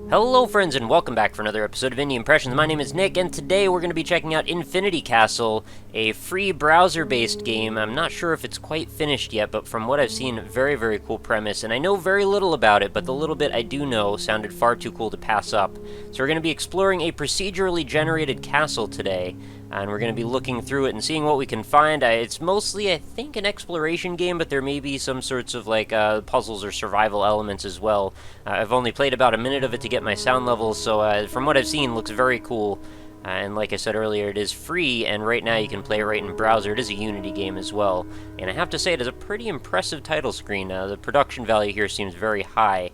Hello friends and welcome back for another episode of Indie Impressions. My name is Nick and today we're going to be checking out Infinity Castle, a free browser-based game. I'm not sure if it's quite finished yet, but from what I've seen, very cool premise. And I know very little about it, but the little bit I do know sounded far too cool to pass up. So we're going to be exploring a procedurally generated castle today, and we're going to be looking through it and seeing what we can find. It's mostly, I think, an exploration game, but there may be some sorts of like puzzles or survival elements as well. I've only played about a minute of it to get my sound levels, so from what I've seen, looks very cool. And like I said earlier, it is free, and right now you can play it right in browser. It is a Unity game as well, and I have to say it is a pretty impressive title screen. The production value here seems very high.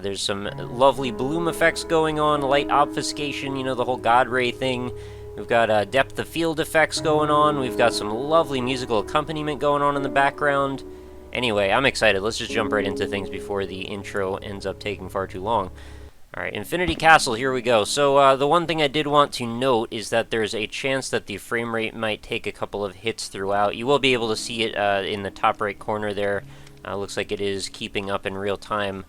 There's some lovely bloom effects going on, light obfuscation, you know, the whole God Ray thing. We've got depth of field effects going on. We've got some lovely musical accompaniment going on in the background. Anyway, I'm excited. Let's just jump right into things before the intro ends up taking far too long. Alright, Infinity Castle, here we go. So, the one thing I did want to note is that there's a chance that the frame rate might take a couple of hits throughout. You will be able to see it in the top right corner there. Looks like it is keeping up in real time.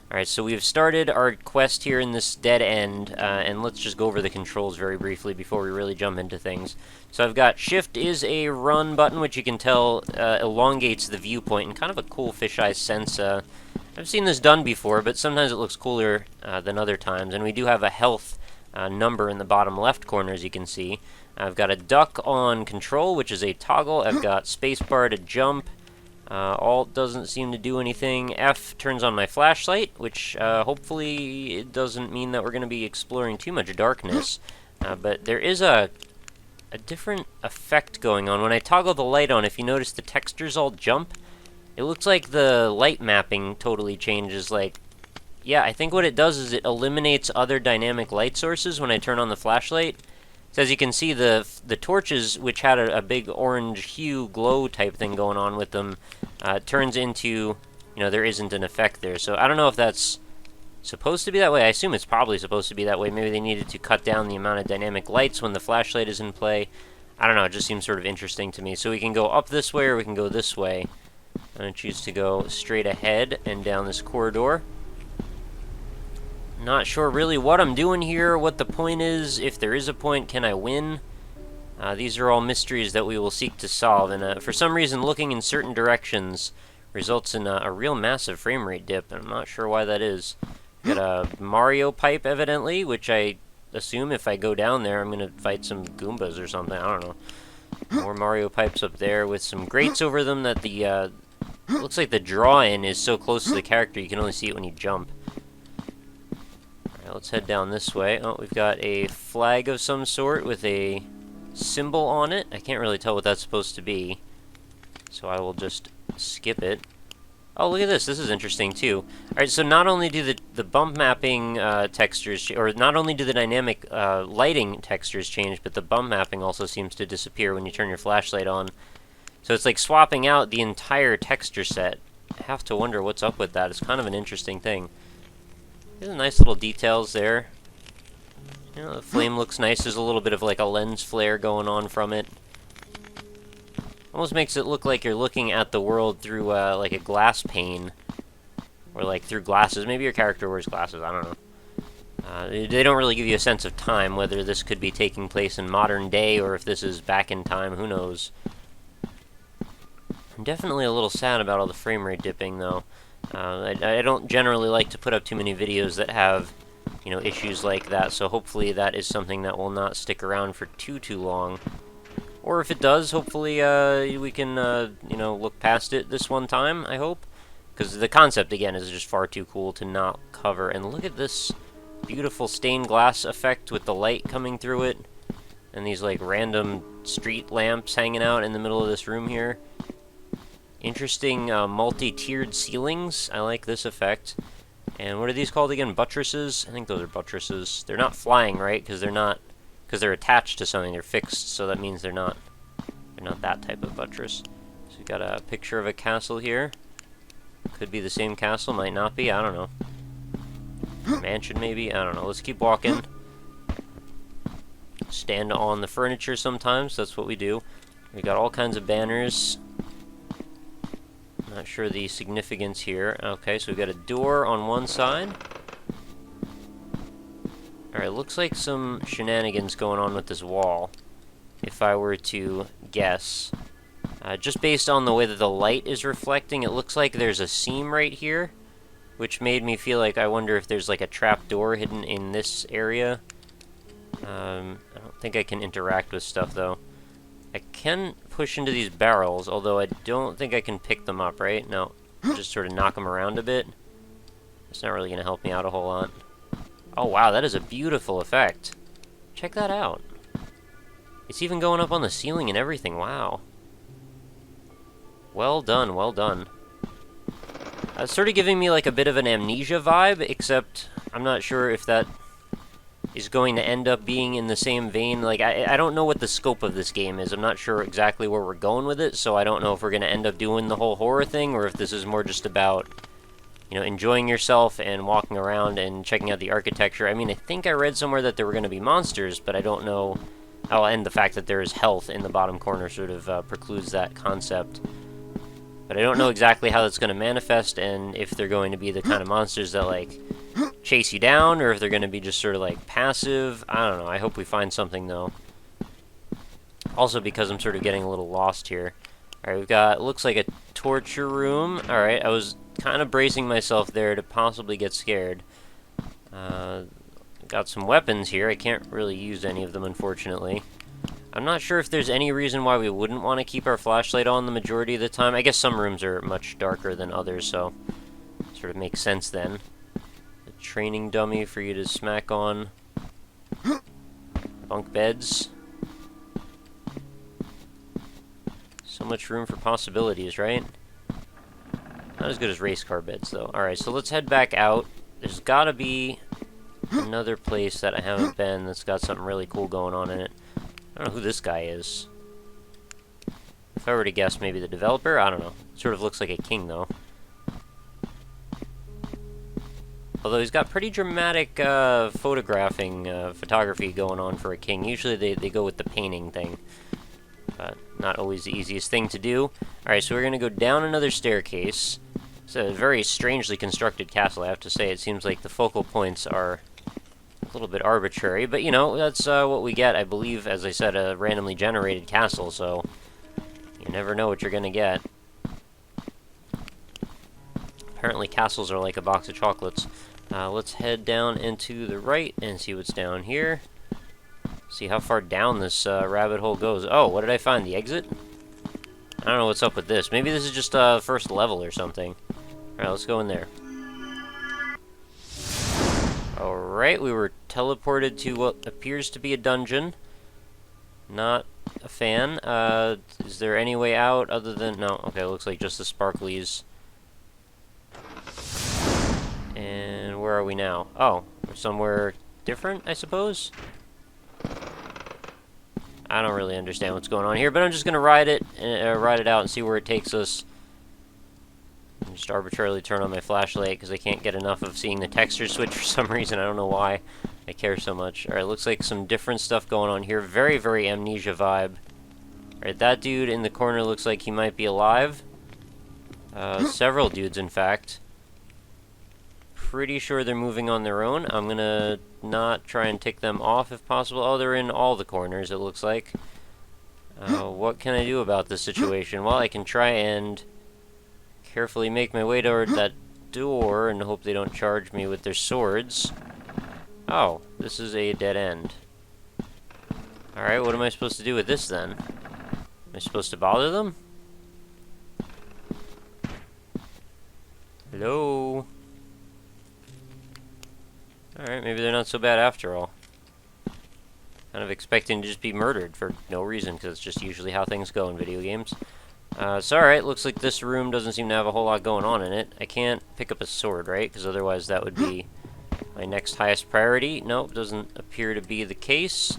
Alright, so we've started our quest here in this dead end, and let's just go over the controls very briefly before we really jump into things. So I've got Shift is a run button, which you can tell elongates the viewpoint in kind of a cool fisheye sense. I've seen this done before, but sometimes it looks cooler than other times, and we do have a health number in the bottom left corner, as you can see. I've got a duck on control, which is a toggle. I've got spacebar to jump. Alt doesn't seem to do anything. F turns on my flashlight, which hopefully it doesn't mean that we're going to be exploring too much darkness. But there is a different effect going on. When I toggle the light on, if you notice the textures all jump, it looks like the light mapping totally changes. Like, yeah, I think what it does is it eliminates other dynamic light sources when I turn on the flashlight. So as you can see, the torches, which had a big orange hue glow type thing going on with them, turns into, you know, there isn't an effect there. So I don't know if that's supposed to be that way. I assume it's probably supposed to be that way. Maybe they needed to cut down the amount of dynamic lights when the flashlight is in play. I don't know, it just seems sort of interesting to me. So we can go up this way or we can go this way. I'm going to choose to go straight ahead and down this corridor. Not sure really what I'm doing here, what the point is. If there is a point, can I win? These are all mysteries that we will seek to solve, and for some reason looking in certain directions results in a real massive frame rate dip, and I'm not sure why that is. Got a Mario pipe, evidently, which I assume if I go down there I'm going to fight some Goombas or something, I don't know. More Mario pipes up there with some grates over them that the, looks like the draw-in is so close to the character you can only see it when you jump. Let's head down this way. Oh, we've got a flag of some sort with a symbol on it. I can't really tell what that's supposed to be, so I will just skip it. Oh, look at this. This is interesting, too. Alright, so not only do the bump mapping textures, or not only do the dynamic lighting textures change, but the bump mapping also seems to disappear when you turn your flashlight on. So it's like swapping out the entire texture set. I have to wonder what's up with that. It's kind of an interesting thing. There's nice little details there. You know, the flame looks nice. There's a little bit of like a lens flare going on from it. Almost makes it look like you're looking at the world through like a glass pane. Or like through glasses. Maybe your character wears glasses, I don't know. They don't really give you a sense of time, whether this could be taking place in modern day or if this is back in time, who knows. I'm definitely a little sad about all the frame rate dipping, though. I don't generally like to put up too many videos that have, you know, issues like that, so hopefully that is something that will not stick around for too long. Or if it does, hopefully we can, you know, look past it this one time, I hope. Because the concept, again, is just far too cool to not cover. And look at this beautiful stained glass effect with the light coming through it. And these, like, random street lamps hanging out in the middle of this room here. Interesting multi-tiered ceilings. I like this effect. And what are these called again? Buttresses? I think those are buttresses. They're not flying, right? Because they're attached to something. They're fixed, so that means they're not that type of buttress. So we've got a picture of a castle here. Could be the same castle, might not be. I don't know. Mansion, maybe. I don't know. Let's keep walking. Stand on the furniture sometimes. That's what we do. We got all kinds of banners. Not sure the significance here. Okay, so we've got a door on one side. Alright, looks like some shenanigans going on with this wall, if I were to guess. Just based on the way that the light is reflecting, it looks like there's a seam right here, which made me feel like I wonder if there's like a trap door hidden in this area. I don't think I can interact with stuff, though. I can push into these barrels, although I don't think I can pick them up, right? No, just sort of knock them around a bit. It's not really going to help me out a whole lot. Oh, wow, that is a beautiful effect. Check that out. It's even going up on the ceiling and everything, wow. Well done, well done. It's sort of giving me like a bit of an Amnesia vibe, except I'm not sure if that is going to end up being in the same vein. Like, I don't know what the scope of this game is. I'm not sure exactly where we're going with it, so I don't know if we're going to end up doing the whole horror thing, or if this is more just about, you know, enjoying yourself and walking around and checking out the architecture. I mean, I think I read somewhere that there were going to be monsters, but I don't know. Oh, and the fact that there is health in the bottom corner sort of precludes that concept. But I don't know exactly how that's going to manifest, and if they're going to be the kind of monsters that, like, chase you down, or if they're going to be just sort of, like, passive. I don't know. I hope we find something, though. Also, because I'm sort of getting a little lost here. Alright, we've got, looks like a torture room. Alright, I was kind of bracing myself there to possibly get scared. Got some weapons here. I can't really use any of them, unfortunately. I'm not sure if there's any reason why we wouldn't want to keep our flashlight on the majority of the time. I guess some rooms are much darker than others, so it sort of makes sense then. A training dummy for you to smack on. Bunk beds. So much room for possibilities, right? Not as good as race car beds, though. Alright, so let's head back out. There's gotta be another place that I haven't been that's got something really cool going on in it. I don't know who this guy is. If I were to guess, maybe the developer? I don't know. Sort of looks like a king, though. Although he's got pretty dramatic photography going on for a king. Usually they go with the painting thing. But not always the easiest thing to do. Alright, so we're going to go down another staircase. It's a very strangely constructed castle, I have to say. It seems like the focal points are a little bit arbitrary, but you know, that's what we get. I believe, as I said, a randomly generated castle, so you never know what you're gonna get. Apparently castles are like a box of chocolates. Let's head down into the right and see what's down here. See how far down this rabbit hole goes. Oh, what did I find? The exit? I don't know what's up with this. Maybe this is just first level or something. Alright, let's go in there. Alright, we were teleported to what appears to be a dungeon. Not a fan. Is there any way out other than... No, okay, looks like just the sparklies. And where are we now? Oh, we're somewhere different, I suppose? I don't really understand what's going on here, but I'm just gonna ride it out and see where it takes us. And just arbitrarily turn on my flashlight because I can't get enough of seeing the texture switch for some reason. I don't know why I care so much. Alright, looks like some different stuff going on here. Very, very Amnesia vibe. Alright, that dude in the corner looks like he might be alive. Several dudes, in fact. Pretty sure they're moving on their own. I'm gonna not try and tick them off if possible. Oh, they're in all the corners, it looks like. What can I do about this situation? Well, I can try and carefully make my way toward that door and hope they don't charge me with their swords. Oh, this is a dead end. Alright, what am I supposed to do with this then? Am I supposed to bother them? Hello? Alright, maybe they're not so bad after all. Kind of expecting to just be murdered for no reason, because it's just usually how things go in video games. So alright, looks like this room doesn't seem to have a whole lot going on in it. I can't pick up a sword, right? Because otherwise that would be my next highest priority. Nope, doesn't appear to be the case.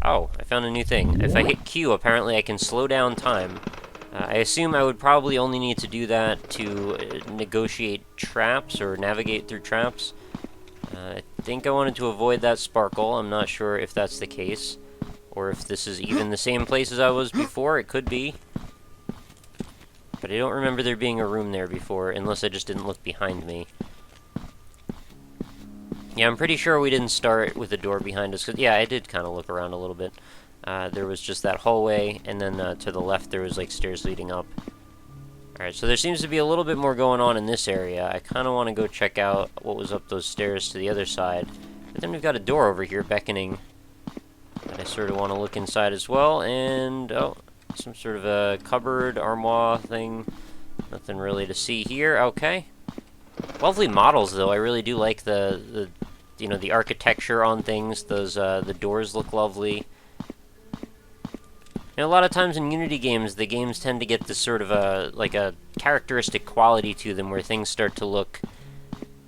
Oh, I found a new thing. If I hit Q, apparently I can slow down time. I assume I would probably only need to do that to negotiate traps or navigate through traps. I think I wanted to avoid that sparkle. I'm not sure if that's the case, or if this is even the same place as I was before. It could be. But I don't remember there being a room there before, unless I just didn't look behind me. Yeah, I'm pretty sure we didn't start with the door behind us, 'cause, yeah, I did kind of look around a little bit. There was just that hallway, and then to the left there was like stairs leading up. Alright, so there seems to be a little bit more going on in this area. I kind of want to go check out what was up those stairs to the other side. But then we've got a door over here beckoning. I sort of want to look inside as well, and, oh, some sort of a cupboard, armoire thing. Nothing really to see here. Okay. Lovely models, though. I really do like the architecture on things. Those, the doors look lovely. You know, a lot of times in Unity games, the games tend to get this sort of a characteristic quality to them where things start to look,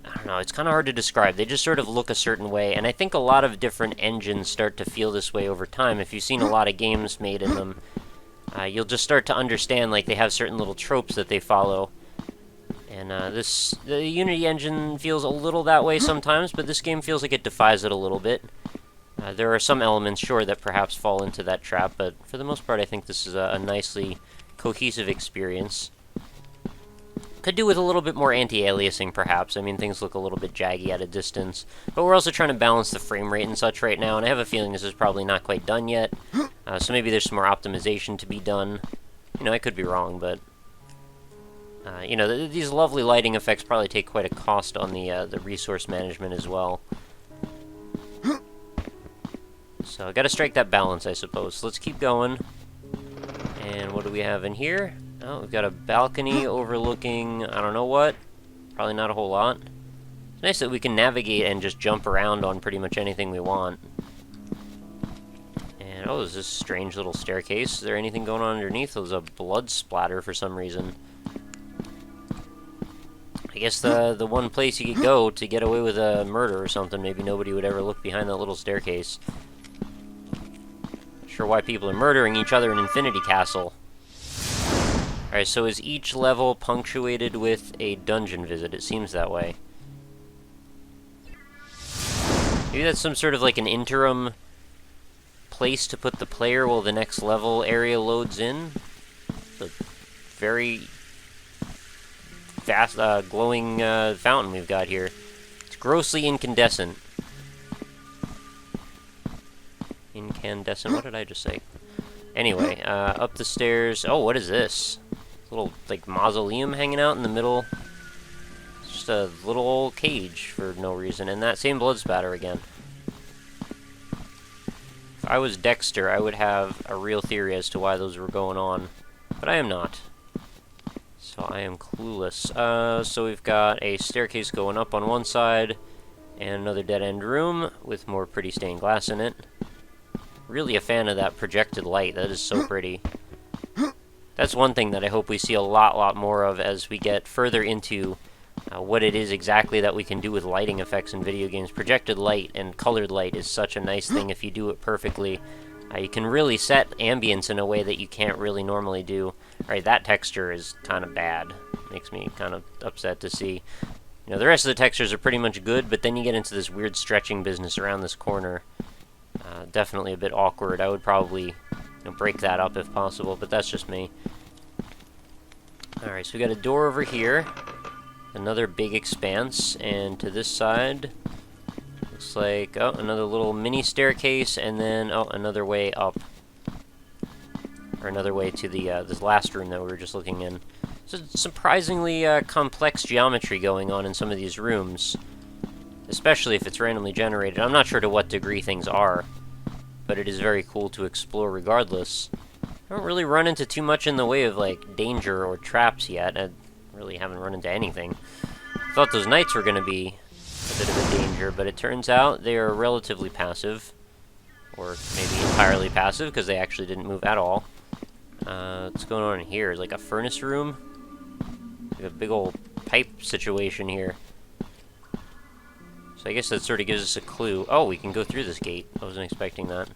I don't know, it's kind of hard to describe. They just sort of look a certain way, and I think a lot of different engines start to feel this way over time. If you've seen a lot of games made in them, you'll just start to understand, like, they have certain little tropes that they follow. And the Unity engine feels a little that way sometimes, but this game feels like it defies it a little bit. There are some elements, sure, that perhaps fall into that trap, but for the most part, I think this is a nicely cohesive experience. Could do with a little bit more anti-aliasing, perhaps. I mean, things look a little bit jaggy at a distance. But we're also trying to balance the frame rate and such right now, and I have a feeling this is probably not quite done yet. So maybe there's some more optimization to be done. You know, I could be wrong, but you know, these lovely lighting effects probably take quite a cost on the resource management as well. So I gotta strike that balance, I suppose. So let's keep going. And what do we have in here? Oh, we've got a balcony overlooking, I don't know what. Probably not a whole lot. It's nice that we can navigate and just jump around on pretty much anything we want. And, oh, there's this strange little staircase. Is there anything going on underneath? There's a blood splatter for some reason. I guess the one place you could go to get away with a murder or something, maybe nobody would ever look behind that little staircase. Sure why people are murdering each other in Infinity Castle. Alright, so is each level punctuated with a dungeon visit? It seems that way. Maybe that's some sort of like an interim place to put the player while the next level area loads in. The very fast, glowing fountain we've got here. It's grossly incandescent. Incandescent, what did I just say? Anyway, up the stairs. Oh, what is this? Little, like, mausoleum hanging out in the middle. It's just a little old cage for no reason. And that same blood spatter again. If I was Dexter, I would have a real theory as to why those were going on. But I am not. So I am clueless. So we've got a staircase going up on one side, and another dead-end room with more pretty stained glass in it. Really a fan of that projected light. That is so pretty. That's one thing that I hope we see a lot more of as we get further into what it is exactly that we can do with lighting effects in video games. Projected light and colored light is such a nice thing if you do it perfectly. You can really set ambience in a way that you can't really normally do. Alright, that texture is kind of bad. Makes me kind of upset to see. You know, the rest of the textures are pretty much good, but then you get into this weird stretching business around this corner. Definitely a bit awkward. I would probably break that up if possible, but that's just me. Alright, so we got a door over here. Another big expanse, and to this side, looks like, oh, another little mini staircase, and then, oh, another way up. Or another way to the this last room that we were just looking in. So surprisingly complex geometry going on in some of these rooms. Especially if it's randomly generated. I'm not sure to what degree things are, but it is very cool to explore regardless. I don't really run into too much in the way of, like, danger or traps yet. I really haven't run into anything. I thought those knights were going to be a bit of a danger, but it turns out they are relatively passive. Or maybe entirely passive, because they actually didn't move at all. What's going on in here? Is like a furnace room? Like a big old pipe situation here. So I guess that sort of gives us a clue. Oh, we can go through this gate. I wasn't expecting that.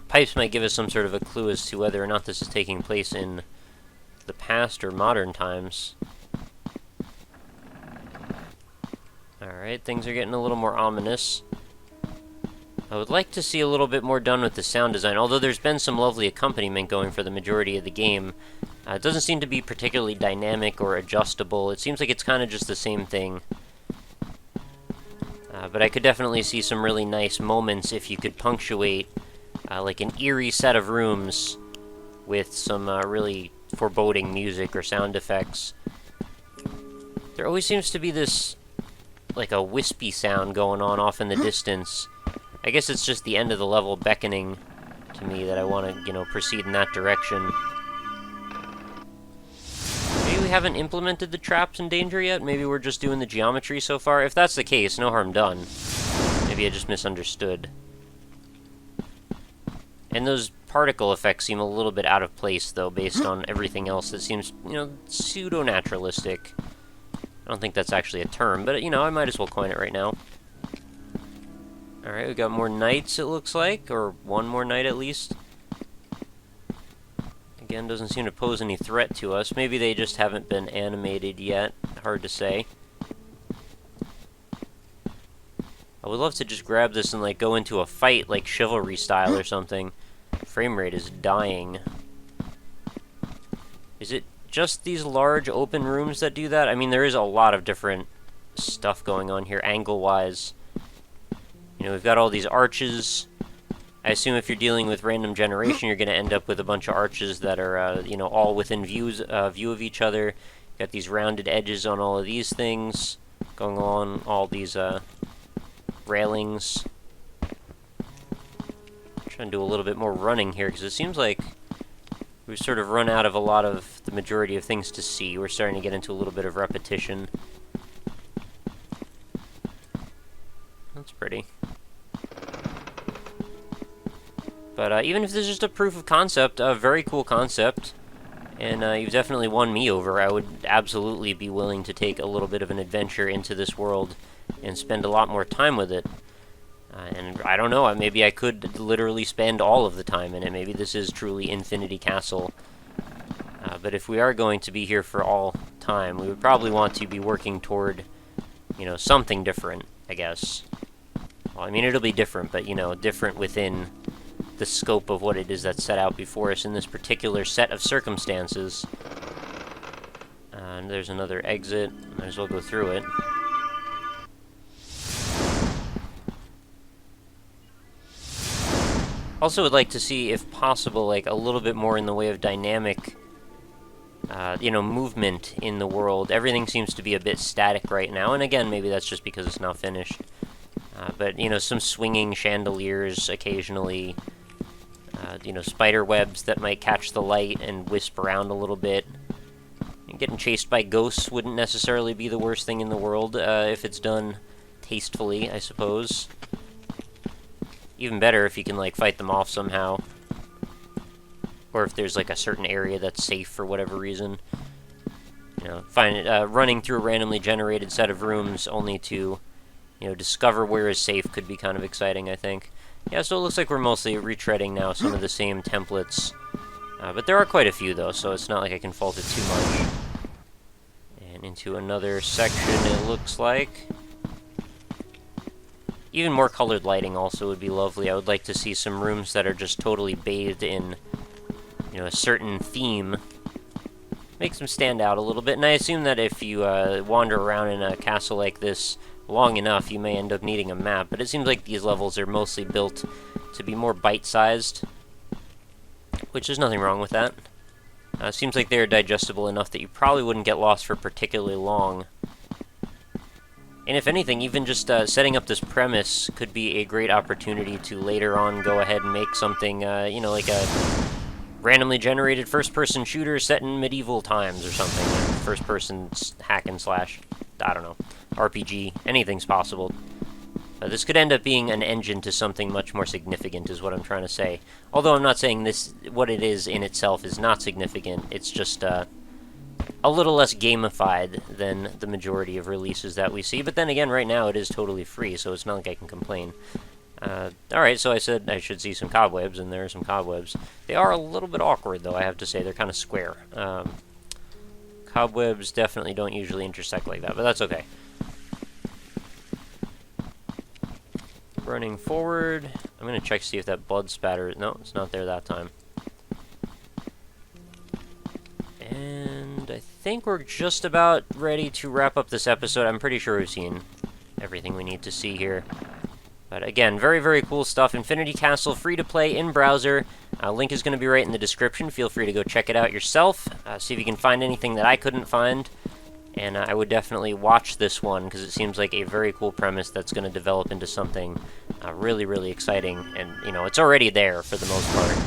Pipes might give us some sort of a clue as to whether or not this is taking place in the past or modern times. Alright, things are getting a little more ominous. I would like to see a little bit more done with the sound design, although there's been some lovely accompaniment going for the majority of the game. It doesn't seem to be particularly dynamic or adjustable. It seems like it's kind of just the same thing. But I could definitely see some really nice moments if you could punctuate like an eerie set of rooms with some really foreboding music or sound effects. There always seems to be this, like, a wispy sound going on off in the distance. I guess it's just the end of the level beckoning to me that I want to, you know, proceed in that direction. Maybe we haven't implemented the traps and danger yet? Maybe we're just doing the geometry so far? If that's the case, no harm done. Maybe I just misunderstood. And those particle effects seem a little bit out of place, though, based on everything else that seems, you know, pseudo-naturalistic. I don't think that's actually a term, but, you know, I might as well coin it right now. Alright, we got more knights, it looks like, or one more knight at least. Again, doesn't seem to pose any threat to us. Maybe they just haven't been animated yet. Hard to say. I would love to just grab this and, like, go into a fight, like Chivalry style or something. Frame rate is dying. Is it just these large open rooms that do that? I mean, there is a lot of different stuff going on here, angle-wise. You know, we've got all these arches. I assume if you're dealing with random generation, you're going to end up with a bunch of arches that are, you know, all within view of each other. Got these rounded edges on all of these things, going along all these railings. Trying to do a little bit more running here, because it seems like we've sort of run out of a lot of the majority of things to see. We're starting to get into a little bit of repetition. That's pretty. But even if this is just a proof of concept, a very cool concept, and you've definitely won me over, I would absolutely be willing to take a little bit of an adventure into this world and spend a lot more time with it. And I don't know, maybe I could literally spend all of the time in it. Maybe this is truly Infinity Castle. But if we are going to be here for all time, we would probably want to be working toward, you know, something different, I guess. Well, I mean, it'll be different, but, you know, different within the scope of what it is that's set out before us in this particular set of circumstances. And there's another exit. Might as well go through it. Also would like to see, if possible, like, a little bit more in the way of dynamic, you know, movement in the world. Everything seems to be a bit static right now, and again, maybe that's just because it's not finished. But, you know, some swinging chandeliers occasionally, you know, spider webs that might catch the light and wisp around a little bit. And getting chased by ghosts wouldn't necessarily be the worst thing in the world, if it's done tastefully, I suppose. Even better if you can, like, fight them off somehow. Or if there's, like, a certain area that's safe for whatever reason. You know, running through a randomly generated set of rooms only to, you know, discover where is safe could be kind of exciting, I think. Yeah, so it looks like we're mostly retreading now some of the same templates. But there are quite a few, though, so it's not like I can fault it too much. And into another section, it looks like. Even more colored lighting also would be lovely. I would like to see some rooms that are just totally bathed in, you know, a certain theme. Makes them stand out a little bit, and I assume that if you wander around in a castle like this long enough, you may end up needing a map, but it seems like these levels are mostly built to be more bite-sized, which there's nothing wrong with that. Seems like they're digestible enough that you probably wouldn't get lost for particularly long. And if anything, even just setting up this premise could be a great opportunity to later on go ahead and make something, you know, like a randomly generated first-person shooter set in medieval times or something. Like first-person hack and slash, I don't know, RPG, anything's possible. This could end up being an engine to something much more significant, is what I'm trying to say. Although I'm not saying this, what it is in itself is not significant, it's just, a little less gamified than the majority of releases that we see, but then again, right now it is totally free, so it's not like I can complain. Alright, so I said I should see some cobwebs, and there are some cobwebs. They are a little bit awkward, though, I have to say. They're kind of square. Cobwebs definitely don't usually intersect like that, but that's okay. Running forward. I'm going to check to see if that blood spatter... No, it's not there that time. And I think we're just about ready to wrap up this episode. I'm pretty sure we've seen everything we need to see here. But again, very, very cool stuff. Infinity Castle, free to play in browser. Link is going to be right in the description. Feel free to go check it out yourself. See if you can find anything that I couldn't find. And I would definitely watch this one, because it seems like a very cool premise that's going to develop into something really, really exciting. And, you know, it's already there for the most part.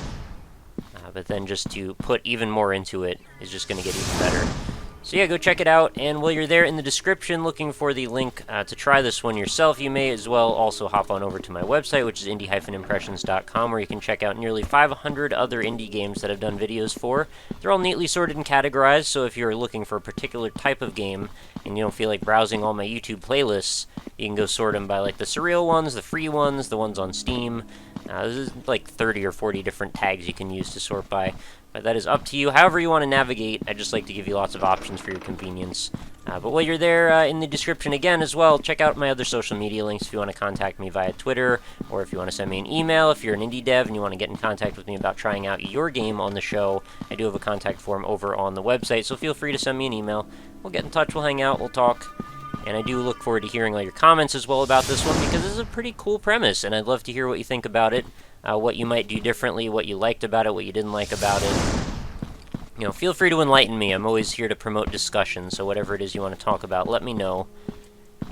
But then just to put even more into it is just going to get even better. So yeah, go check it out, and while you're there in the description looking for the link to try this one yourself, you may as well also hop on over to my website, which is indie-impressions.com, where you can check out nearly 500 other indie games that I've done videos for. They're all neatly sorted and categorized, so if you're looking for a particular type of game and you don't feel like browsing all my YouTube playlists, you can go sort them by like the surreal ones, the free ones, the ones on Steam. There's like 30 or 40 different tags you can use to sort by. But that is up to you. However you want to navigate, I just like to give you lots of options for your convenience. But while you're there in the description again as well, check out my other social media links if you want to contact me via Twitter, or if you want to send me an email. If you're an indie dev and you want to get in contact with me about trying out your game on the show, I do have a contact form over on the website, so feel free to send me an email. We'll get in touch, we'll hang out, we'll talk. And I do look forward to hearing all your comments as well about this one, because this is a pretty cool premise, and I'd love to hear what you think about it, what you might do differently, what you liked about it, what you didn't like about it. You know, feel free to enlighten me. I'm always here to promote discussion, so whatever it is you want to talk about, let me know.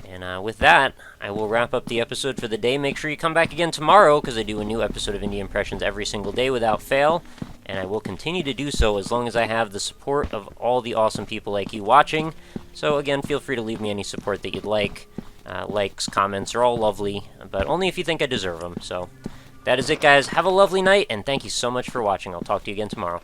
And with that, I will wrap up the episode for the day. Make sure you come back again tomorrow, because I do a new episode of Indie Impressions every single day without fail, and I will continue to do so as long as I have the support of all the awesome people like you watching. So again, feel free to leave me any support that you'd like. Likes, comments are all lovely, but only if you think I deserve them. So that is it, guys. Have a lovely night, and thank you so much for watching. I'll talk to you again tomorrow.